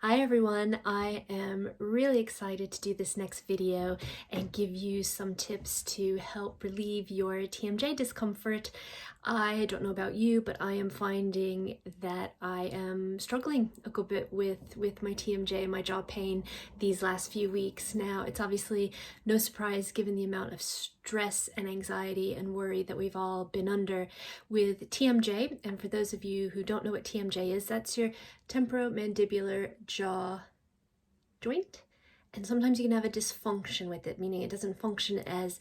Hi everyone, I am really excited to do this next video and give you some tips to help relieve your TMJ discomfort. I don't know about you, but I am finding that I am struggling a good bit with my TMJ and my jaw pain these last few weeks. Now, it's obviously no surprise given the amount of stress and anxiety and worry that we've all been under with TMJ. And for those of you who don't know what TMJ is, that's your temporomandibular jaw joint. And sometimes you can have a dysfunction with it, meaning it doesn't function as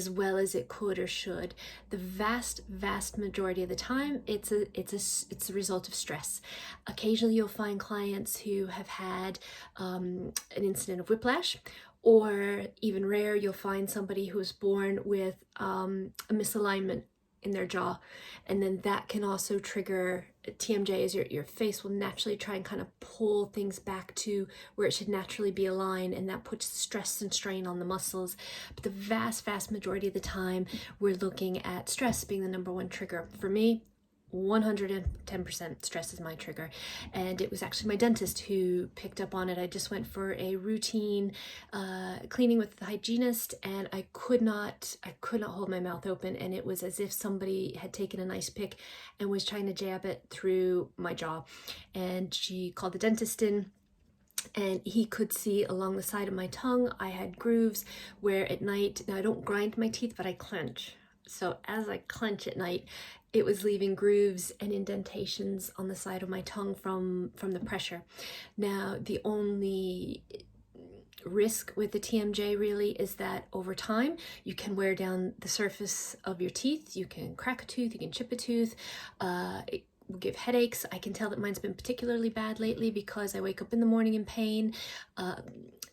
well as it could or should. The vast majority of the time, it's a result of stress. Occasionally, you'll find clients who have had an incident of whiplash, or even rare, you'll find somebody who was born with a misalignment in their jaw, and then that can also trigger TMJ. As your face will naturally try and kind of pull things back to where it should naturally be aligned, and that puts stress and strain on the muscles. But the vast majority of the time, we're looking at stress being the number one trigger. For me, 110% stress is my trigger, and it was actually my dentist who picked up on it. I just went for a routine cleaning with the hygienist, and I could not hold my mouth open, and it was as if somebody had taken a nice pick and was trying to jab it through my jaw. And she called the dentist in, and he could see along the side of my tongue I had grooves where at night, now I don't grind my teeth, but I clench. So as I clench at night, it was leaving grooves and indentations on the side of my tongue from the pressure. Now, the only risk with the TMJ really is that over time you can wear down the surface of your teeth. You can crack a tooth, you can chip a tooth. It will give headaches. I can tell that mine's been particularly bad lately because I wake up in the morning in pain.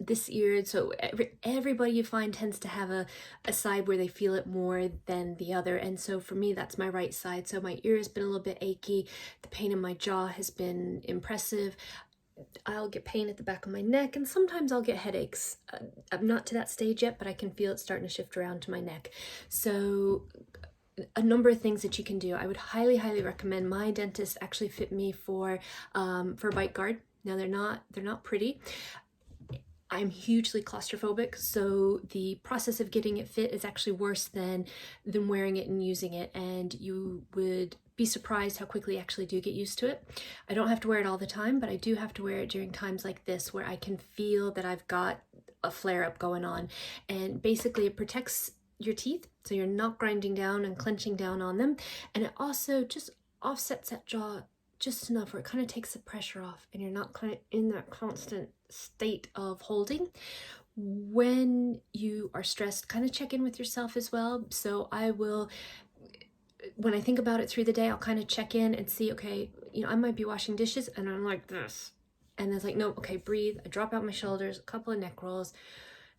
This ear, so everybody you find tends to have a side where they feel it more than the other, and so for me that's my right side. So my ear has been a little bit achy, the pain in my jaw has been impressive. I'll get pain at the back of my neck, and sometimes I'll get headaches. I'm not to that stage yet, but I can feel it starting to shift around to my neck. So a number of things that you can do. I would highly recommend. My dentist actually fit me for a bite guard. Now they're not pretty. I'm hugely claustrophobic, so the process of getting it fit is actually worse than wearing it and using it, and you would be surprised how quickly I actually do get used to it. I don't have to wear it all the time, but I do have to wear it during times like this where I can feel that I've got a flare-up going on. And basically it protects your teeth, so you're not grinding down and clenching down on them, and it also just offsets that jaw just enough where it kind of takes the pressure off and you're not kind of in that constant state of holding. When you are stressed, kind of check in with yourself as well. So I will, when I think about it through the day, I'll kind of check in and see, okay, I might be washing dishes and I'm like this, and it's like, no, okay, breathe. I drop out my shoulders, a couple of neck rolls,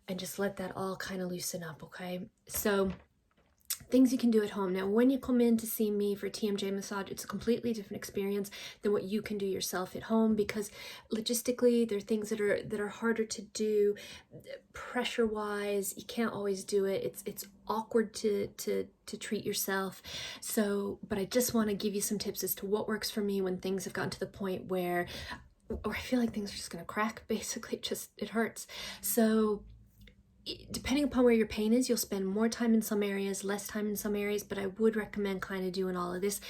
and just let that all kind of loosen up. Okay, so things you can do at home. Now, when you come in to see me for TMJ massage, it's a completely different experience than what you can do yourself at home, because logistically there are things that are harder to do. Pressure wise, you can't always do it. It's awkward to treat yourself. So, but I just want to give you some tips as to what works for me when things have gotten to the point where I feel like things are just going to crack. Basically, it hurts. So depending upon where your pain is, you'll spend more time in some areas, less time in some areas, but I would recommend kind of doing all of this.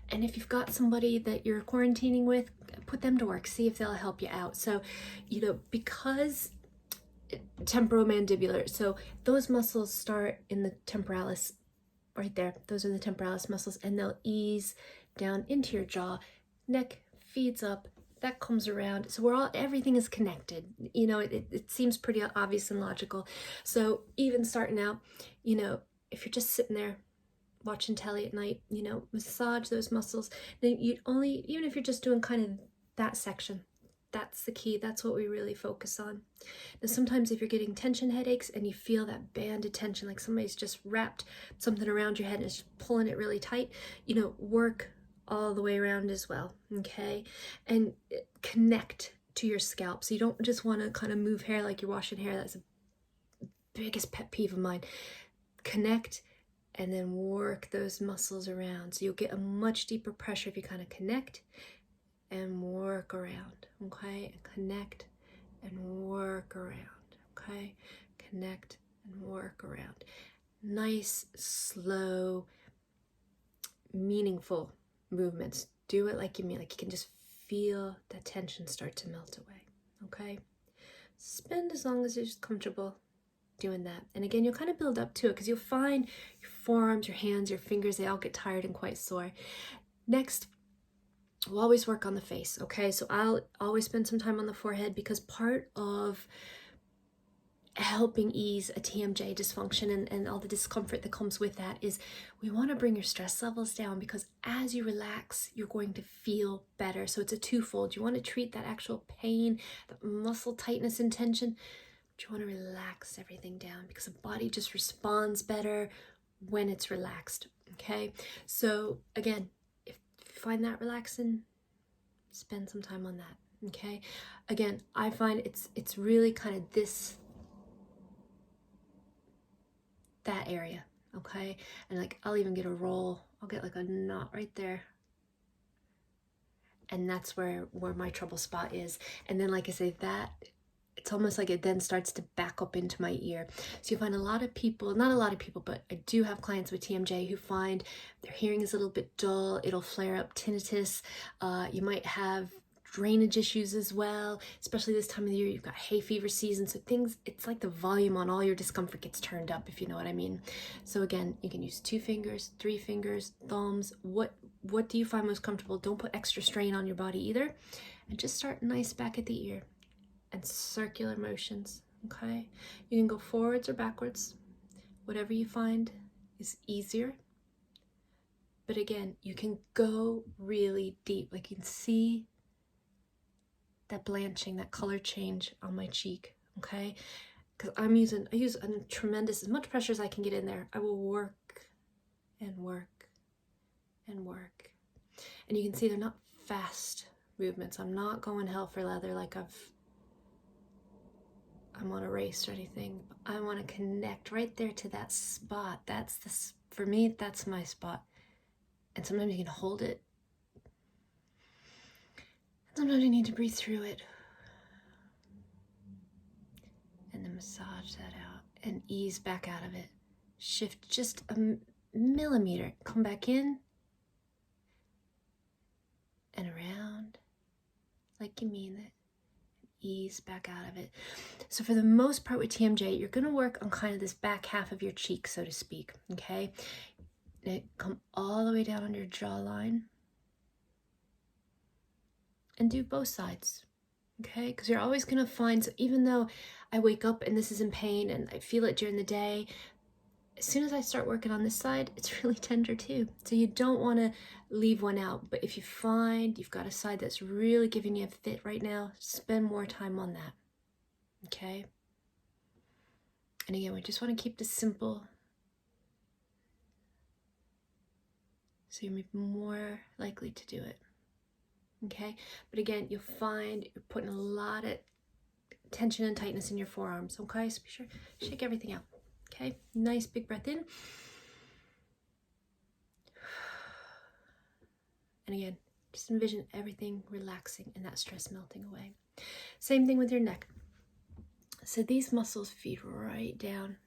And if you've got somebody that you're quarantining with, put them to work, see if they'll help you out. So, because temporomandibular, so those muscles start in the temporalis, right there. Those are the temporalis muscles, and they'll ease down into your jaw. Neck feeds up, that comes around. So everything is connected. It seems pretty obvious and logical. So even starting out, if you're just sitting there watching telly at night, massage those muscles. Then even if you're just doing kind of that section, that's the key. That's what we really focus on. Now, sometimes if you're getting tension headaches and you feel that band of tension, like somebody's just wrapped something around your head and is pulling it really tight, work all the way around as well, okay? And connect to your scalp. So you don't just want to kind of move hair like you're washing hair. That's the biggest pet peeve of mine. Connect and then work those muscles around. So you'll get a much deeper pressure if you kind of connect and work around, okay? And connect and work around, okay? Connect and work around. Nice, slow, meaningful movements. Do it like you mean, like you can just feel the tension start to melt away, okay? Spend as long as you're just comfortable doing that. And again, you'll kind of build up to it because you'll find your forearms, your hands, your fingers, they all get tired and quite sore. Next, we'll always work on the face, okay? So I'll always spend some time on the forehead because part of helping ease a TMJ dysfunction and all the discomfort that comes with that is we want to bring your stress levels down, because as you relax, you're going to feel better. So it's a twofold. You want to treat that actual pain, the muscle tightness and tension, but you want to relax everything down because the body just responds better when it's relaxed, okay? So again, if you find that relaxing, spend some time on that, okay? Again, I find it's really kind of that area, okay? And like I'll even get a roll, I'll get like a knot right there, and that's where my trouble spot is. And then like I say, that it's almost like it then starts to back up into my ear. So you find a lot of people, not a lot of people, but I do have clients with TMJ who find their hearing is a little bit dull. It'll flare up tinnitus. You might have drainage issues as well, especially this time of the year. You've got hay fever season, so things, it's like the volume on all your discomfort gets turned up, if you know what I mean. So again, you can use 2 fingers, 3 fingers, thumbs. What do you find most comfortable? Don't put extra strain on your body either, and just start nice back at the ear and circular motions, okay? You can go forwards or backwards, whatever you find is easier. But again, you can go really deep. Like you can see that blanching, that color change on my cheek, okay? Because I use a tremendous, as much pressure as I can get in there. I will work and work and work. And you can see they're not fast movements. I'm not going hell for leather like I'm on a race or anything. I want to connect right there to that spot. For me, that's my spot. And sometimes you can hold it. Sometimes you need to breathe through it. And then massage that out and ease back out of it. Shift just a millimeter. Come back in and around like you mean it. Ease back out of it. So for the most part with TMJ, you're going to work on kind of this back half of your cheek, so to speak, okay? Now come all the way down on your jawline and do both sides, okay? Because you're always going to find, so even though I wake up and this is in pain and I feel it during the day, as soon as I start working on this side, it's really tender too. So you don't want to leave one out. But if you find you've got a side that's really giving you a fit right now, spend more time on that, okay? And again, we just want to keep this simple, so you're more likely to do it, okay? But again, you'll find you're putting a lot of tension and tightness in your forearms, okay? So be sure to shake everything out, okay? Nice big breath in. And again, just envision everything relaxing and that stress melting away. Same thing with your neck. So these muscles feed right down.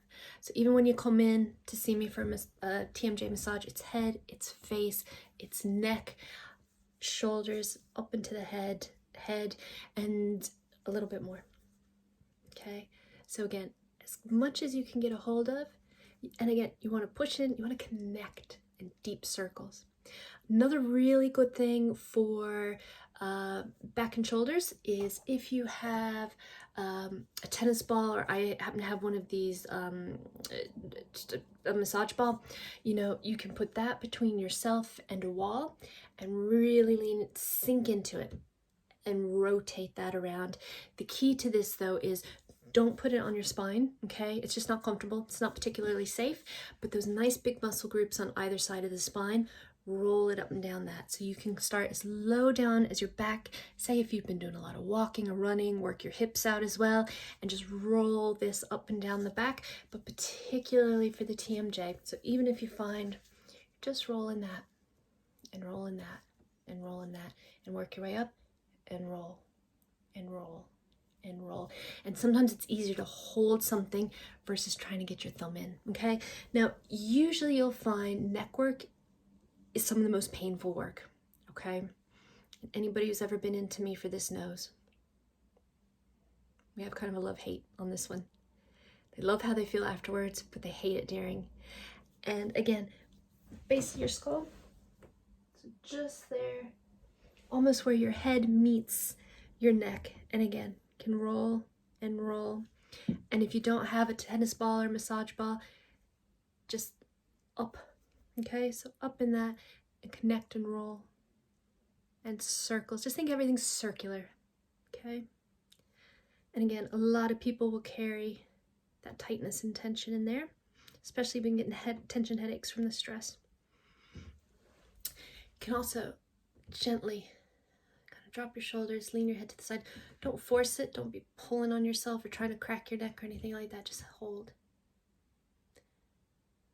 So even when you come in to see me for a TMJ massage, it's head, it's face, it's neck, shoulders, up into the head, and a little bit more, okay? So again, as much as you can get a hold of, and again, you want to push in, you want to connect in deep circles. Another really good thing for back and shoulders is if you have a tennis ball, or I happen to have one of these, just a massage ball, you know, you can put that between yourself and a wall and really lean it, sink into it and rotate that around. The key to this though is don't put it on your spine, okay? It's just not comfortable. It's not particularly safe, but those nice big muscle groups on either side of the spine, roll it up and down that. So you can start as low down as your back. Say if you've been doing a lot of walking or running, work your hips out as well, and just roll this up and down the back, but particularly for the TMJ. So even if you find just rolling that and rolling that and roll in that, and work your way up and roll and roll and roll. And sometimes it's easier to hold something versus trying to get your thumb in, okay? Now, usually you'll find neck work is some of the most painful work, okay? Anybody who's ever been into me for this knows. We have kind of a love-hate on this one. They love how they feel afterwards, but they hate it during. And again, base of your skull, so just there, almost where your head meets your neck. And again, can roll and roll. And if you don't have a tennis ball or massage ball, just up, okay? So up in that, and connect and roll. And circles, just think everything's circular, okay? And again, a lot of people will carry that tightness and tension in there, especially if you've been getting tension headaches from the stress. You can also gently kind of drop your shoulders, lean your head to the side. Don't force it. Don't be pulling on yourself or trying to crack your neck or anything like that. Just hold.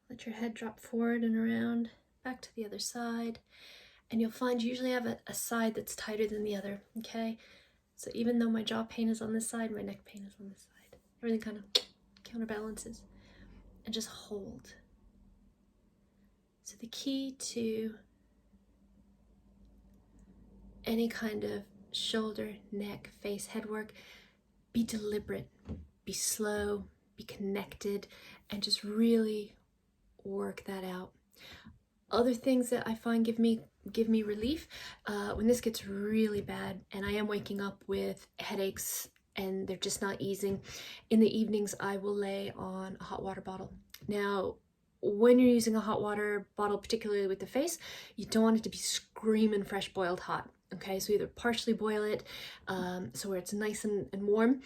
Let your head drop forward and around, back to the other side. And you'll find you usually have a side that's tighter than the other, okay? So even though my jaw pain is on this side, my neck pain is on this side. Everything kind of counterbalances. And just hold. So the key to any kind of shoulder, neck, face, head work, be deliberate, be slow, be connected, and just really work that out. Other things that I find give me relief when this gets really bad and I am waking up with headaches and they're just not easing. In the evenings, I will lay on a hot water bottle. Now, when you're using a hot water bottle, particularly with the face, you don't want it to be screaming fresh boiled hot. Okay, so either partially boil it so where it's nice and warm,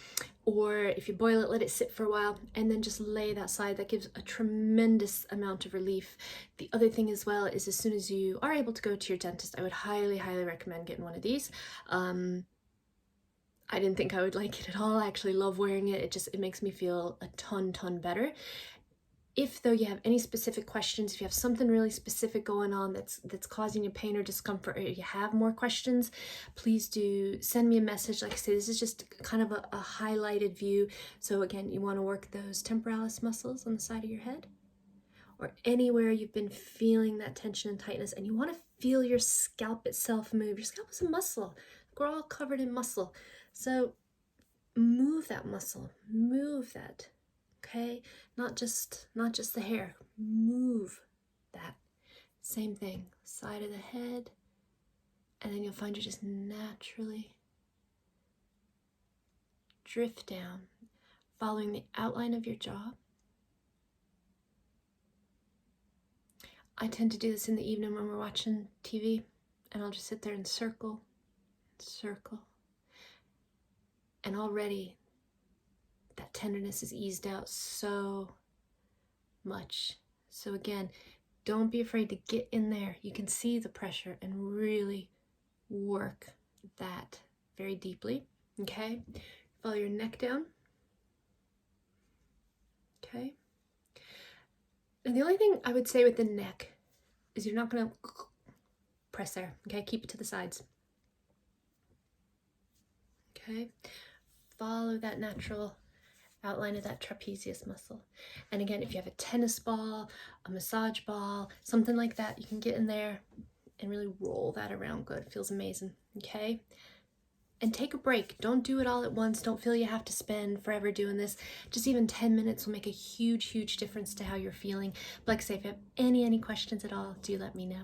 or if you boil it, let it sit for a while and then just lay that side. That gives a tremendous amount of relief. The other thing as well is as soon as you are able to go to your dentist, I would highly, highly recommend getting one of these. I didn't think I would like it at all. I actually love wearing it. It makes me feel a ton better. If though you have any specific questions, if you have something really specific going on that's causing you pain or discomfort, or you have more questions, please do send me a message. Like I say, this is just kind of a highlighted view. So again, you want to work those temporalis muscles on the side of your head, or anywhere you've been feeling that tension and tightness, and you want to feel your scalp itself move. Your scalp is a muscle. We're all covered in muscle. So move that muscle, move that. Okay, not just the hair, move that. Same thing, side of the head, and then you'll find you just naturally drift down, following the outline of your jaw. I tend to do this in the evening when we're watching TV, and I'll just sit there and circle, and already that tenderness is eased out so much. So again, don't be afraid to get in there. You can see the pressure and really work that very deeply, okay? Follow your neck down, okay? And the only thing I would say with the neck is you're not gonna press there, okay? Keep it to the sides, okay? Follow that natural outline of that trapezius muscle. And again, if you have a tennis ball, a massage ball, something like that, you can get in there and really roll that around good. It feels amazing, okay? And take a break. Don't do it all at once. Don't feel you have to spend forever doing this. Just even 10 minutes will make a huge difference to how you're feeling. But like I say, if you have any questions at all, do let me know.